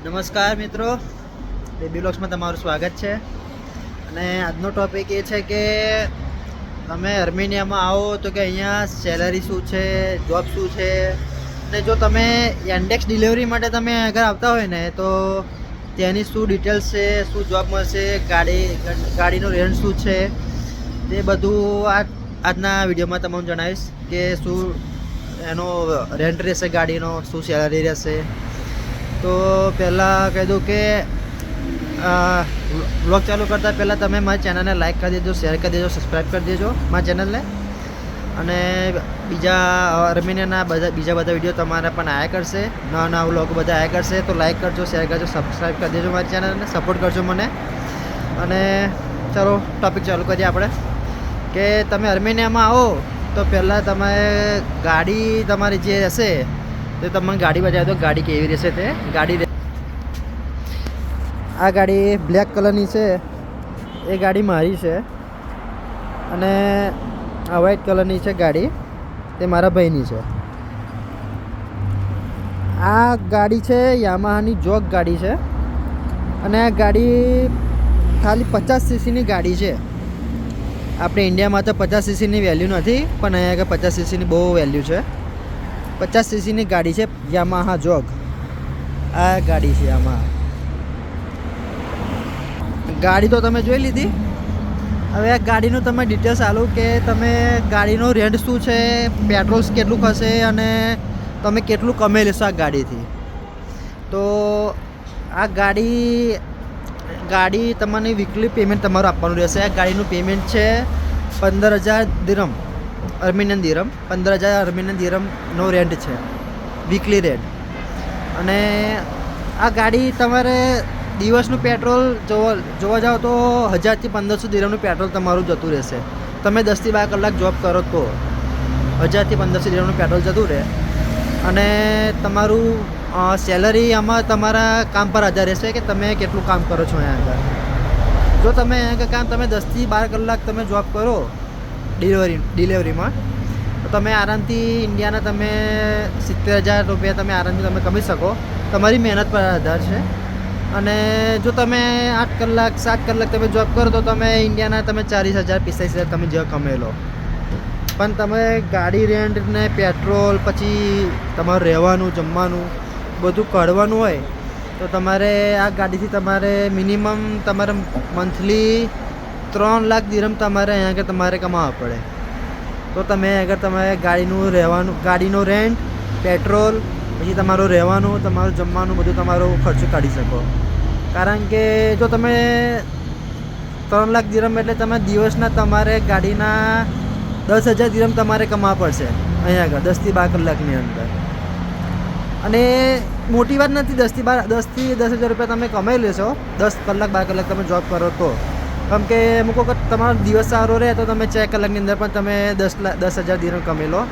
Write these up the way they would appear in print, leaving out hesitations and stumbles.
નમસ્કાર મિત્રો, બેબી બ્લોગ્સમાં તમારું સ્વાગત છે. અને આજનો ટોપિક એ છે કે તમે આર્મેનિયામાં આવો તો કે અહીંયા સેલરી શું છે, જોબ શું છે, અને જો તમે યાન્ડેક્સ ડિલિવરી માટે તમે અગર આવતા હોય ને તો ત્યાંની શું ડિટેલ્સ છે, શું જોબ મળશે, ગાડીનો રેન્ટ શું છે, તે બધું આજના વિડીયોમાં તમને જણાવીશ કે શું એનો રેન્ટ રહેશે, ગાડીનો શું સેલરી રહેશે. તો પહેલાં કહી દઉં કે વ્લોગ ચાલુ કરતાં પહેલાં તમે મારી ચેનલને લાઈક કરી દેજો, શેર કરી દેજો, સબસ્ક્રાઈબ કરી દેજો મારી ચેનલને. અને બીજા આર્મેનિયાના બીજા બધા વિડીયો તમારે પણ આવ્યા કરશે, નવા નવા વ્લોગ બધા આવ્યા કરશે. તો લાઈક કરજો, શેર કરજો, સબસ્ક્રાઈબ કરી દેજો મારી ચેનલને, સપોર્ટ કરજો મને. અને ચાલો ટૉપિક ચાલુ કરીએ આપણે કે તમે આર્મેનિયામાં આવો તો પહેલાં તમે ગાડી તમારી જે હશે તો તમને ગાડી બતાવી દો ગાડી કેવી રહેશે. તે આ ગાડી બ્લેક કલરની છે, એ ગાડી મારી છે. અને આ વ્હાઈટ કલરની છે ગાડી, તે મારા ભાઈની છે. આ ગાડી છે યામાહાની જોગ ગાડી છે. અને આ ગાડી ખાલી 50 સીસીની ગાડી છે. આપણે ઇન્ડિયામાં તો 50 સીસીની વેલ્યુ નથી, પણ અહીંયા 50 સીસીની બહુ વેલ્યુ છે. 50 સીસીની ગાડી છે યામાહા જોગ. આ ગાડી છે યામાહા ગાડી તો તમે જોઈ લીધી. હવે આ ગાડીનું તમે ડિટેલ્સ આલું કે તમે ગાડીનો રેન્ટ શું છે, પેટ્રોલ કેટલું ખસે અને તમે કેટલું કમાઈ લેશો આ ગાડીથી. તો આ ગાડી તમને વીકલી પેમેન્ટ તમારું આપવાનું રહેશે. આ ગાડીનું પેમેન્ટ છે 15,000 દિરહમ, આર્મેનિયન દિરહમ. 15,000 આર્મેનિયન દિરહમનો રેન્ટ છે, વીકલી રેન્ટ. અને આ ગાડી તમારે દિવસનું પેટ્રોલ જોવા જાઓ તો 1,000 થી 1,500 દિરહમનું પેટ્રોલ તમારું જતું રહેશે. તમે 10 થી 12 કલાક જોબ કરો તો 1,000 થી 1,500 દિરહમનું પેટ્રોલ જતું રહે. અને તમારું સેલરી આમાં તમારા કામ પર આધાર રહેશે કે તમે કેટલું કામ કરો છો અહીંયા આગળ. જો તમે અહીંયા કામ તમે 10 થી 12 કલાક તમે જોબ કરો ડિલિવરીમાં તો તમે આરામથી ઇન્ડિયાના તમે 70,000 રૂપિયા તમે આરામથી તમે કમાઈ શકો. તમારી મહેનત પર આધાર છે. અને જો તમે 8 કલાક 7 કલાક તમે જોબ કરો તો તમે ઇન્ડિયાના તમે 40,000 45,000 તમે જે કમાઈ લો. પણ તમે ગાડી રેન્ટ ને પેટ્રોલ પછી તમારું રહેવાનું જમવાનું બધું કાઢવાનું હોય તો તમારે આ ગાડીથી તમારે મિનિમમ તમારે મંથલી 3 લાખ દિરહમ તમારે અહીંયા આગળ તમારે કમાવવા પડે. તો તમે અગર તમે ગાડીનો રેન્ટ, પેટ્રોલ, પછી તમારું રહેવાનું, તમારું જમવાનું બધું તમારો ખર્ચો કાઢી શકો. કારણ કે જો તમે 3 લાખ દિરહમ એટલે તમે દિવસના તમારે ગાડીના 10,000 દિરહમ તમારે કમાવા પડશે અહીંયા આગળ 10 થી 12 કલાકની અંદર. અને મોટી વાત નથી, 10 થી 10,000 રૂપિયા તમે કમાઈ લેશો 10 કલાક 12 કલાક તમે જોબ કરો તો. કેમ કે અમુક વખત તમારો દિવસ સારો રહે તો તમે 4 કલાકની અંદર પણ તમે 10,000 દિરહમ કમાઈ લો.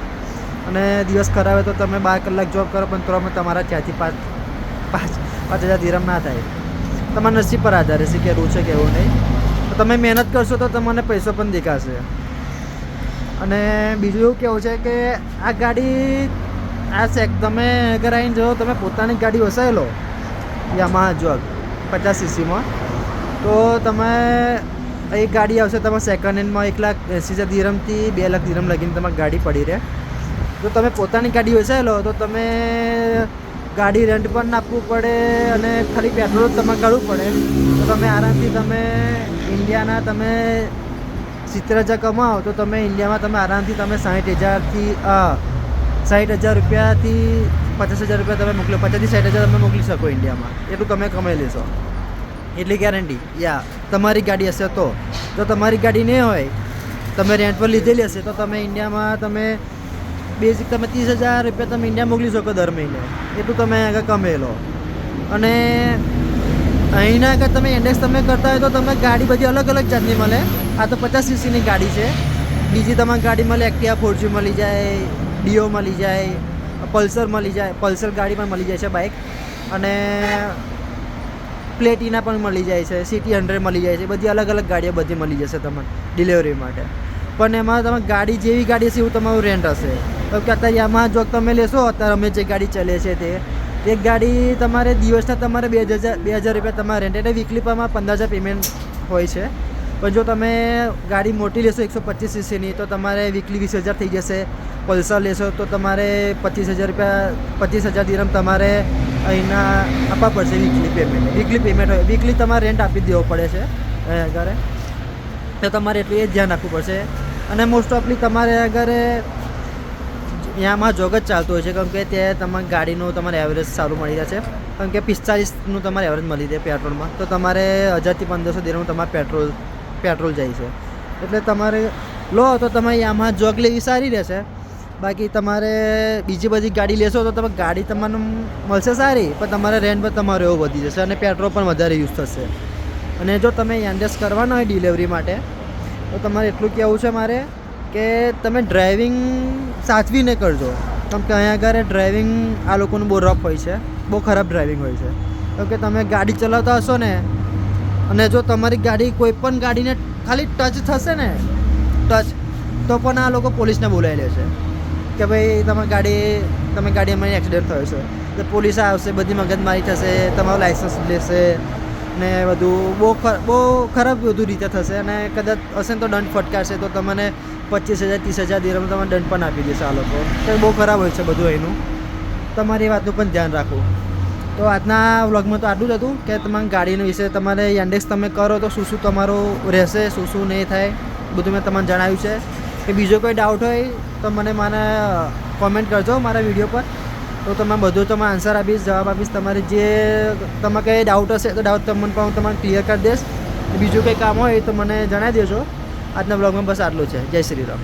અને દિવસ ખરાબ હોય તો તમે 12 કલાક જોબ કરો પણ તો તમારા 4 થી 5,000 દિરહમ ના થાય. તમારા નસીબ પર આધાર રહેશે કે એવું છે કે એવું નહીં. તો તમે મહેનત કરશો તો તમને પૈસો પણ દેખાશે. અને બીજું એવું કેવું છે કે આ ગાડી તમે અગર આવીને જો તમે પોતાની ગાડી વસાવી લો યામાહા જોગ 50 સીસીમાં તો તમે એક ગાડી આવશે તમારે સેકન્ડ હેન્ડમાં 1,80,000 દિરહમથી 2 લાખ દિરહમ લગીને તમારી ગાડી પડી રહે. જો તમે પોતાની ગાડી વસાવી લો તો તમે ગાડી રેન્ટ પણ આપવું પડે અને ખાલી પેટ્રોલ જ તમારે કાઢવું પડે. તો તમે આરામથી તમે ઇન્ડિયાના તમે 70,000 કમાઓ તો તમે ઇન્ડિયામાં તમે આરામથી તમે 60,000 રૂપિયાથી 50,000 રૂપિયા તમે મોકલો, 50,000 થી 60,000 તમે મોકલી શકો ઇન્ડિયામાં. એટલું તમે કમાઈ લેશો, એટલી ગેરંટી. તમારી ગાડી હશે તો. જો તમારી ગાડી નહીં હોય, તમે રેન્ટ પર લીધેલી હશે તો તમે ઇન્ડિયામાં તમે બેઝિક તમે 30,000 રૂપિયા તમે ઇન્ડિયા મોકલી શકો દર મહિને. એટલું તમે આગળ કમાઈ લો. અને અહીંના આગળ તમે ઇન્ડેક્સ તમે કરતા હોય તો તમે ગાડી બધી અલગ અલગ જાતની મળે. આ તો 50 સીસીની ગાડી છે. બીજી તમારી ગાડી મળે, એક્ટિવા 4G મળી જાય, ડીઓ મળી જાય, પલ્સર મળી જાય, પલ્સર ગાડી પણ મળી જાય છે બાઇક. અને પ્લેટિના પણ મળી જાય છે, સિટી 100 મળી જાય છે. બધી અલગ અલગ ગાડીઓ બધી મળી જશે તમને ડિલિવરી માટે. પણ એમાં તમે ગાડી જેવી ગાડી હશે એવું તમારું રેન્ટ હશે. તો કે અત્યારે યામાહા જોગ તમે લેશો, અત્યારે અમે જે ગાડી ચાલે છે તે એક ગાડી તમારે દિવસના તમારે 2,000 રૂપિયા તમારે રેન્ટ એટલે વીકલી પરમાં 15,000 પેમેન્ટ હોય છે. પણ જો તમે ગાડી મોટી લેશો 125 સીસીની તો તમારે વીકલી 20,000 થઈ જશે. પલ્સર લેશો તો તમારે 25,000 દિરહમ તમારે અહીંના આપવા પડશે વીકલી પેમેન્ટ હોય. વીકલી તમારે રેન્ટ આપી દેવો પડે છે આગળ, તો તમારે એટલું એ ધ્યાન રાખવું પડશે. અને મોસ્ટ ઓફલી તમારે આગળ અહીંયામાં જોગ જ ચાલતું હોય છે, કેમ કે ત્યાં તમારી ગાડીનું તમારે એવરેજ સારું મળી જાય છે. કેમ કે 45નું તમારે એવરેજ મળી જાય પેટ્રોલમાં, તો તમારે 1,000 થી 1,500 દિરહમનું તમારે પેટ્રોલ જાય છે. એટલે તમારે લો તો તમારે આમાં જોગ લેવી સારી રહેશે. બાકી તમારે બીજી બધી ગાડી લેશો તો તમે ગાડી તમને મળશે સારી, પણ તમારે રેન્ટ પર તમારો એવો વધી જશે અને પેટ્રોલ પણ વધારે યુઝ થશે. અને જો તમે યાંડેસ કરવાના હોય ડિલિવરી માટે તો તમારે એટલું કહેવું છે મારે કે તમે ડ્રાઇવિંગ સાચવીને કરજો. કેમ કે અહીંયા આગળ ડ્રાઇવિંગ આ લોકોનું બહુ રફ હોય છે, બહુ ખરાબ ડ્રાઇવિંગ હોય છે. કેમ કે તમે ગાડી ચલાવતા હશો ને, અને જો તમારી ગાડી કોઈ પણ ગાડીને ખાલી ટચ થશે ને તો પણ આ લોકો પોલીસને બોલાવી લે છે કે ભાઈ તમે ગાડી અમારી એક્સિડન્ટ થયો છે, તો પોલીસ આવશે, બધી મગજમારી થશે, તમારું લાઇસન્સ લેશે ને બધું બહુ ખરાબ બધું રીતે થશે. અને કદાચ હશે ને તો દંડ ફટકારશે, તો તમને 25,000 30,000 દિરહમ તમને દંડ પણ આપી દેશે આ લોકો. તો બહુ ખરાબ હોય છે બધું એનું, તમારી વાતનું પણ ધ્યાન રાખવું. તો આજના વ્લોગમાં તો આટલું જ હતું કે તમારી ગાડીના વિશે તમારે યાંડેક્સ તમે કરો તો શું તમારું રહેશે, શું નહીં થાય, બધું મેં તમને જણાવ્યું છે. કે બીજો કોઈ ડાઉટ હોય તો મને કોમેન્ટ કરજો મારા વિડીયો પર, તો તમે બધું તમે આન્સર આપીશ, જવાબ આપીશ. તમારે જે તમારે કંઈ ડાઉટ હશે તો ડાઉટ તમને તમારે ક્લિયર કરી દઈશ. બીજું કંઈ કામ હોય તો મને જણાવી દેજો. આજના બ્લોગમાં બસ આટલું છે. જય શ્રી રામ.